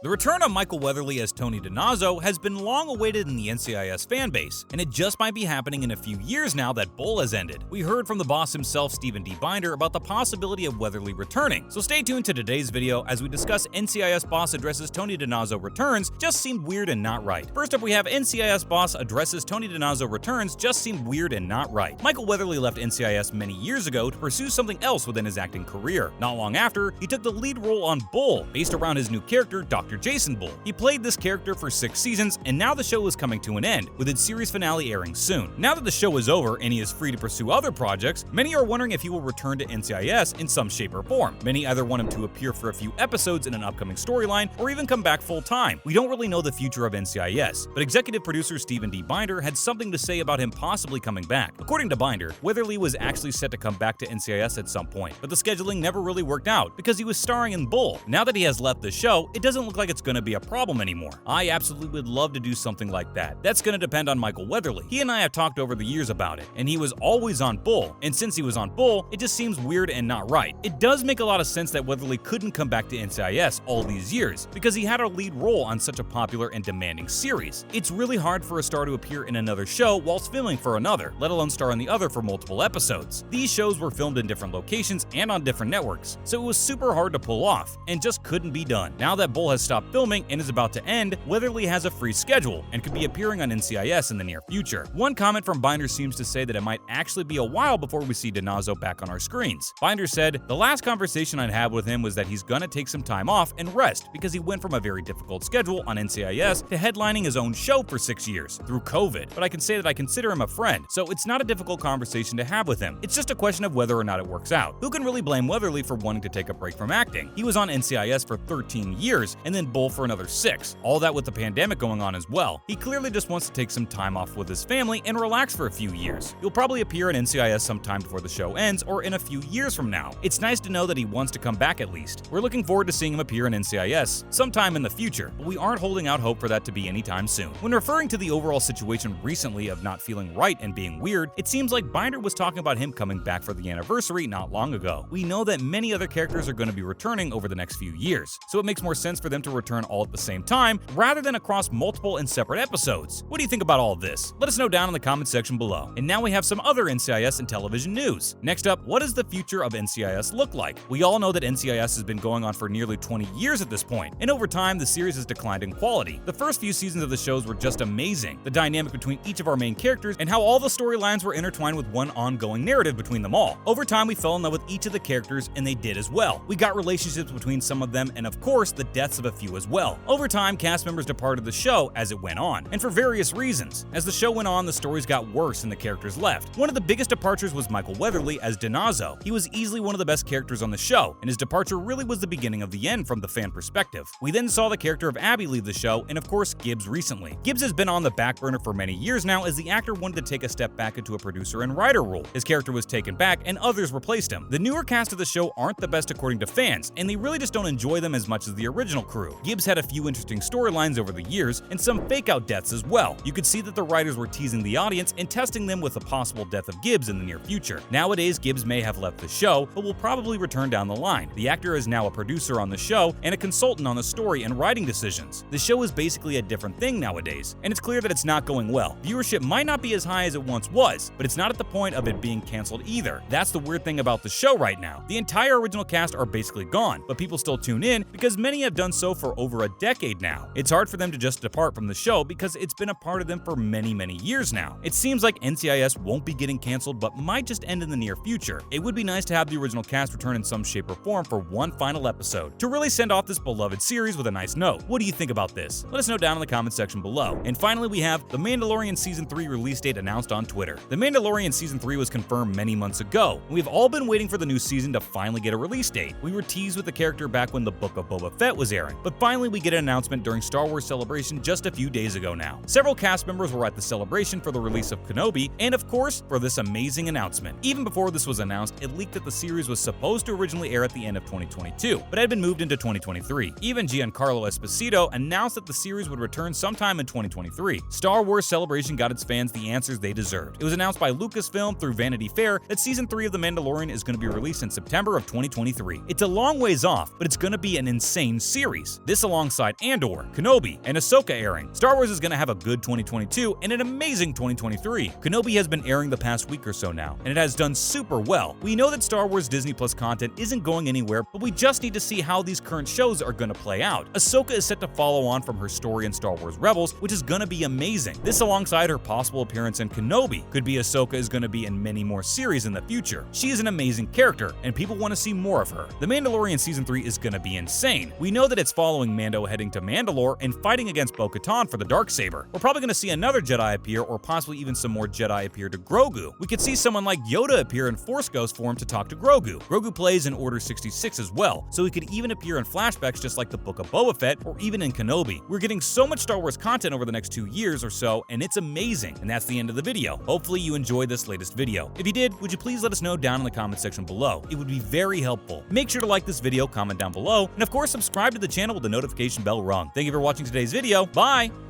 The return of Michael Weatherly as Tony DiNozzo has been long awaited in the NCIS fanbase, and it just might be happening in a few years now that Bull has ended. We heard from the boss himself, Stephen D. Binder, about the possibility of Weatherly returning, so stay tuned to today's video as we discuss NCIS boss addresses Tony DiNozzo returns just seemed weird and not right. First up, we have NCIS boss addresses Tony DiNozzo returns just seemed weird and not right. Michael Weatherly left NCIS many years ago to pursue something else within his acting career. Not long after, he took the lead role on Bull, based around his new character, Dr. Jason Bull. He played this character for 6 seasons, and now the show is coming to an end, with its series finale airing soon. Now that the show is over and he is free to pursue other projects, many are wondering if he will return to NCIS in some shape or form. Many either want him to appear for a few episodes in an upcoming storyline, or even come back full-time. We don't really know the future of NCIS, but executive producer Stephen D. Binder had something to say about him possibly coming back. According to Binder, Weatherly was actually set to come back to NCIS at some point, but the scheduling never really worked out because he was starring in Bull. Now that he has left the show, it doesn't look like it's going to be a problem anymore. I absolutely would love to do something like that. That's going to depend on Michael Weatherly. He and I have talked over the years about it, and he was always on Bull, and since he was on Bull, it just seems weird and not right. It does make a lot of sense that Weatherly couldn't come back to NCIS all these years, because he had a lead role on such a popular and demanding series. It's really hard for a star to appear in another show whilst filming for another, let alone star in the other for multiple episodes. These shows were filmed in different locations and on different networks, so it was super hard to pull off, and just couldn't be done. Now that Bull has stopped filming and is about to end, Weatherly has a free schedule and could be appearing on NCIS in the near future. One comment from Binder seems to say that it might actually be a while before we see DiNozzo back on our screens. Binder said, "The last conversation I'd had with him was that he's gonna take some time off and rest because he went from a very difficult schedule on NCIS to headlining his own show for 6 years through COVID, but I can say that I consider him a friend, so it's not a difficult conversation to have with him. It's just a question of whether or not it works out. Who can really blame Weatherly for wanting to take a break from acting? He was on NCIS for 13 years and then Bull for another 6, all that with the pandemic going on as well. He clearly just wants to take some time off with his family and relax for a few years. He'll probably appear in NCIS sometime before the show ends or in a few years from now. It's nice to know that he wants to come back at least. We're looking forward to seeing him appear in NCIS sometime in the future, but we aren't holding out hope for that to be anytime soon." When referring to the overall situation recently of not feeling right and being weird, it seems like Binder was talking about him coming back for the anniversary not long ago. We know that many other characters are going to be returning over the next few years, so it makes more sense for them to return all at the same time rather than across multiple and separate episodes. What do you think about all of this? Let us know down in the comment section below. And now we have some other NCIS and television news. Next up, what does the future of NCIS look like? We all know that NCIS has been going on for nearly 20 years at this point, and over time the series has declined in quality. The first few seasons of the shows were just amazing. The dynamic between each of our main characters and how all the storylines were intertwined with one ongoing narrative between them all. Over time we fell in love with each of the characters and they did as well. We got relationships between some of them and of course the deaths of a few as well. Over time cast members departed the show as it went on, and for various reasons. As the show went on, the stories got worse and the characters left. One of the biggest departures was Michael Weatherly as DiNozzo. He was easily one of the best characters on the show, and his departure really was the beginning of the end from the fan perspective. We then saw the character of Abby leave the show, and of course Gibbs recently. Gibbs has been on the back burner for many years now as the actor wanted to take a step back into a producer and writer role. His character was taken back and others replaced him. The newer cast of the show aren't the best according to fans, and they really just don't enjoy them as much as the original crew. Gibbs had a few interesting storylines over the years and some fake-out deaths as well. You could see that the writers were teasing the audience and testing them with the possible death of Gibbs in the near future. Nowadays, Gibbs may have left the show, but will probably return down the line. The actor is now a producer on the show and a consultant on the story and writing decisions. The show is basically a different thing nowadays, and it's clear that it's not going well. Viewership might not be as high as it once was, but it's not at the point of it being canceled either. That's the weird thing about the show right now. The entire original cast are basically gone, but people still tune in because many have done so for over a decade now. It's hard for them to just depart from the show because it's been a part of them for many years now. It seems like NCIS won't be getting canceled but might just end in the near future. It would be nice to have the original cast return in some shape or form for one final episode to really send off this beloved series with a nice note. What do you think about this? Let us know down in the comment section below. And finally, we have The Mandalorian Season 3 release date announced on Twitter. The Mandalorian Season 3 was confirmed many months ago. We've all been waiting for the new season to finally get a release date. We were teased with the character back when the Book of Boba Fett was airing, but finally we get an announcement during Star Wars Celebration just a few days ago now. Several cast members were at the celebration for the release of Kenobi, and of course, for this amazing announcement. Even before this was announced, it leaked that the series was supposed to originally air at the end of 2022, but had been moved into 2023. Even Giancarlo Esposito announced that the series would return sometime in 2023. Star Wars Celebration got its fans the answers they deserved. It was announced by Lucasfilm through Vanity Fair that Season 3 of The Mandalorian is going to be released in September of 2023. It's a long ways off, but it's going to be an insane series. release. This alongside Andor, Kenobi, and Ahsoka airing. Star Wars is going to have a good 2022 and an amazing 2023. Kenobi has been airing the past week or so now, and it has done super well. We know that Star Wars Disney Plus content isn't going anywhere, but we just need to see how these current shows are going to play out. Ahsoka is set to follow on from her story in Star Wars Rebels, which is going to be amazing. This alongside her possible appearance in Kenobi. Could be Ahsoka is going to be in many more series in the future. She is an amazing character, and people want to see more of her. The Mandalorian Season 3 is going to be insane. We know that it's following Mando heading to Mandalore and fighting against Bo-Katan for the Darksaber. We're probably going to see another Jedi appear, or possibly even some more Jedi appear to Grogu. We could see someone like Yoda appear in Force Ghost form to talk to Grogu. Grogu plays in Order 66 as well, so he could even appear in flashbacks just like the Book of Boba Fett or even in Kenobi. We're getting so much Star Wars content over the next 2 years or so, and it's amazing. And that's the end of the video. Hopefully you enjoyed this latest video. If you did, would you please let us know down in the comment section below? It would be very helpful. Make sure to like this video, comment down below, and of course subscribe to the channel with the notification bell rung. Thank you for watching today's video. Bye!